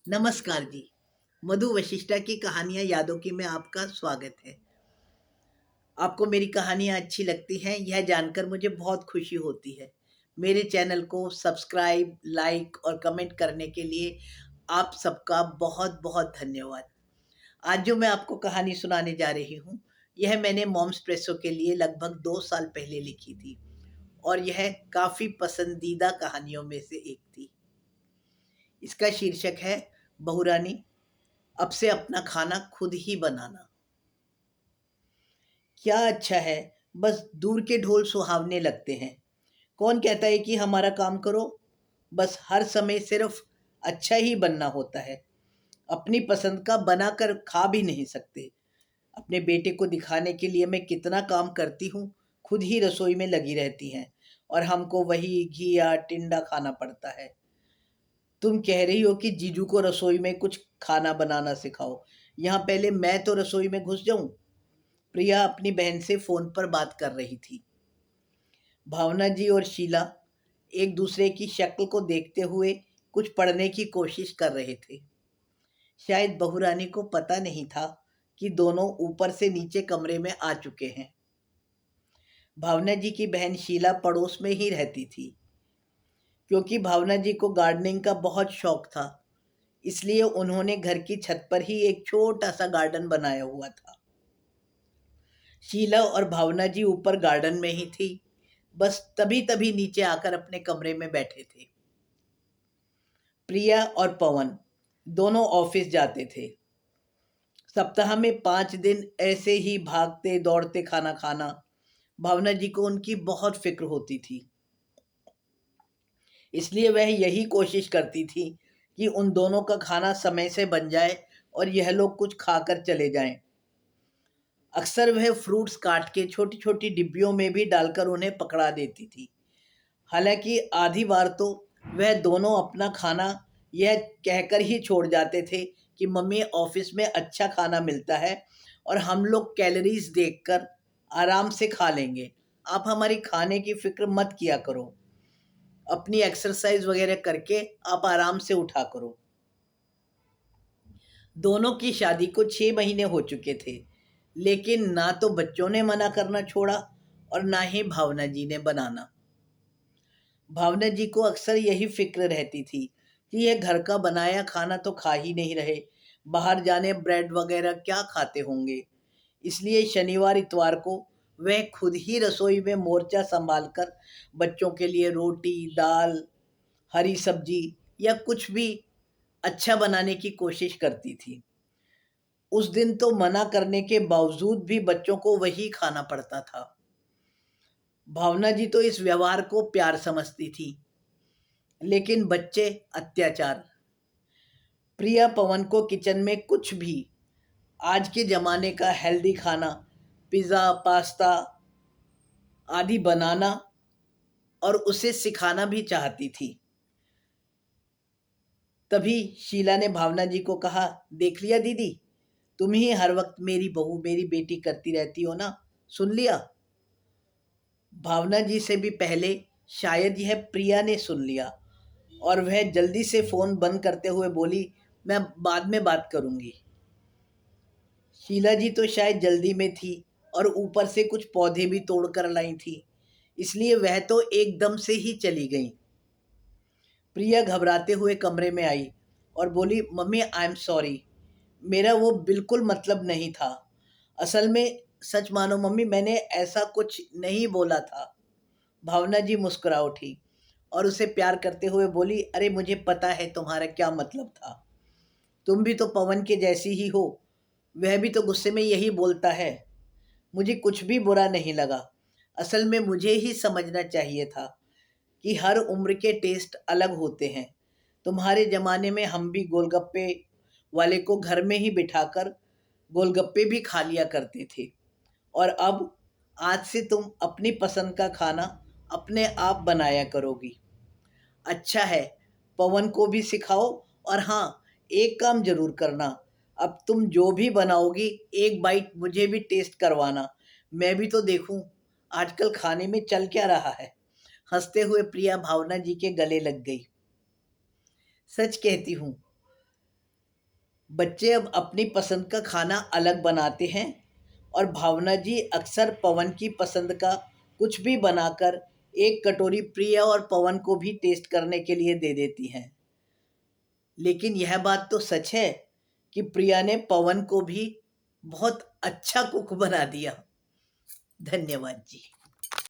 नमस्कार जी। मधु वशिष्ठा की कहानियाँ यादों की में आपका स्वागत है। आपको मेरी कहानियाँ अच्छी लगती हैं, यह जानकर मुझे बहुत खुशी होती है। मेरे चैनल को सब्सक्राइब, लाइक और कमेंट करने के लिए आप सबका बहुत-बहुत धन्यवाद। आज जो मैं आपको कहानी सुनाने जा रही हूँ, यह मैंने मॉम्स प्रेसो के लिए लगभग 2 साल पहले लिखी थी और यह काफ़ी पसंदीदा कहानियों में से एक थी। इसका शीर्षक है बहुरानी, अब से अपना खाना खुद ही बनाना। क्या अच्छा है, बस दूर के ढोल सुहावने लगते हैं। कौन कहता है कि हमारा काम करो? बस हर समय सिर्फ अच्छा ही बनना होता है। अपनी पसंद का बनाकर खा भी नहीं सकते। अपने बेटे को दिखाने के लिए मैं कितना काम करती हूँ, खुद ही रसोई में लगी रहती हैं और हमको वही घिया टिंडा खाना पड़ता है। तुम कह रही हो कि जीजू को रसोई में कुछ खाना बनाना सिखाओ। यहाँ पहले मैं तो रसोई में घुस जाऊं। प्रिया अपनी बहन से फोन पर बात कर रही थी। भावना जी और शीला एक दूसरे की शक्ल को देखते हुए कुछ पढ़ने की कोशिश कर रहे थे। शायद बहुरानी को पता नहीं था कि दोनों ऊपर से नीचे कमरे में आ चुके हैं। भावना जी की बहन शीला पड़ोस में ही रहती थी। क्योंकि भावना जी को गार्डनिंग का बहुत शौक था, इसलिए उन्होंने घर की छत पर ही एक छोटा सा गार्डन बनाया हुआ था। शीला और भावना जी ऊपर गार्डन में ही थी, बस तभी तभी नीचे आकर अपने कमरे में बैठे थे। प्रिया और पवन दोनों ऑफिस जाते थे। सप्ताह में 5 दिन ऐसे ही भागते दौड़ते खाना खाना। भावना जी को उनकी बहुत फिक्र होती थी, इसलिए वह यही कोशिश करती थी कि उन दोनों का खाना समय से बन जाए और यह लोग कुछ खाकर चले जाएं। अक्सर वह फ्रूट्स काट के छोटी छोटी डिब्बियों में भी डालकर उन्हें पकड़ा देती थी। हालांकि आधी बार तो वह दोनों अपना खाना यह कहकर ही छोड़ जाते थे कि मम्मी ऑफिस में अच्छा खाना मिलता है और हम लोग कैलोरीज देखकर आराम से खा लेंगे। आप हमारी खाने की फिक्र मत किया करो। अपनी एक्सरसाइज वगैरह करके आप आराम से उठा करो। दोनों की शादी को 6 महीने हो चुके थे, लेकिन ना तो बच्चों ने मना करना छोड़ा और ना ही भावना जी ने बनाना। भावना जी को अक्सर यही फिक्र रहती थी कि यह घर का बनाया खाना तो खा ही नहीं रहे, बाहर जाने ब्रेड वगैरह क्या खाते होंगे। इसलिए शनिवार इतवार को वह खुद ही रसोई में मोर्चा संभालकर बच्चों के लिए रोटी दाल हरी सब्जी या कुछ भी अच्छा बनाने की कोशिश करती थी। उस दिन तो मना करने के बावजूद भी बच्चों को वही खाना पड़ता था। भावना जी तो इस व्यवहार को प्यार समझती थी, लेकिन बच्चे अत्याचार। प्रिया पवन को किचन में कुछ भी आज के ज़माने का हेल्दी खाना, पिज़्ज़ा पास्ता आदि बनाना और उसे सिखाना भी चाहती थी। तभी शीला ने भावना जी को कहा, देख लिया दीदी, तुम ही हर वक्त मेरी बहू मेरी बेटी करती रहती हो ना, सुन लिया। भावना जी से भी पहले शायद यह प्रिया ने सुन लिया और वह जल्दी से फ़ोन बंद करते हुए बोली, मैं बाद में बात करूंगी। शीला जी तो शायद जल्दी में थी और ऊपर से कुछ पौधे भी तोड़ कर लाई थी, इसलिए वह तो एकदम से ही चली गई। प्रिया घबराते हुए कमरे में आई और बोली, मम्मी आई एम सॉरी, मेरा वो बिल्कुल मतलब नहीं था। असल में सच मानो मम्मी, मैंने ऐसा कुछ नहीं बोला था। भावना जी मुस्कुरा उठी और उसे प्यार करते हुए बोली, अरे मुझे पता है तुम्हारा क्या मतलब था। तुम भी तो पवन के जैसी ही हो, वह भी तो गुस्से में यही बोलता है। मुझे कुछ भी बुरा नहीं लगा। असल में मुझे ही समझना चाहिए था कि हर उम्र के टेस्ट अलग होते हैं। तुम्हारे ज़माने में हम भी गोलगप्पे वाले को घर में ही बिठाकर गोलगप्पे भी खा लिया करते थे, और अब आज से तुम अपनी पसंद का खाना अपने आप बनाया करोगी। अच्छा है, पवन को भी सिखाओ। और हाँ, एक काम जरूर करना, अब तुम जो भी बनाओगी एक बाइट मुझे भी टेस्ट करवाना, मैं भी तो देखूं आजकल खाने में चल क्या रहा है। हंसते हुए प्रिया भावना जी के गले लग गई। सच कहती हूँ, बच्चे अब अपनी पसंद का खाना अलग बनाते हैं और भावना जी अक्सर पवन की पसंद का कुछ भी बनाकर एक कटोरी प्रिया और पवन को भी टेस्ट करने के लिए दे देती हैं। लेकिन यह बात तो सच है कि प्रिया ने पवन को भी बहुत अच्छा कुक बना दिया। धन्यवाद जी।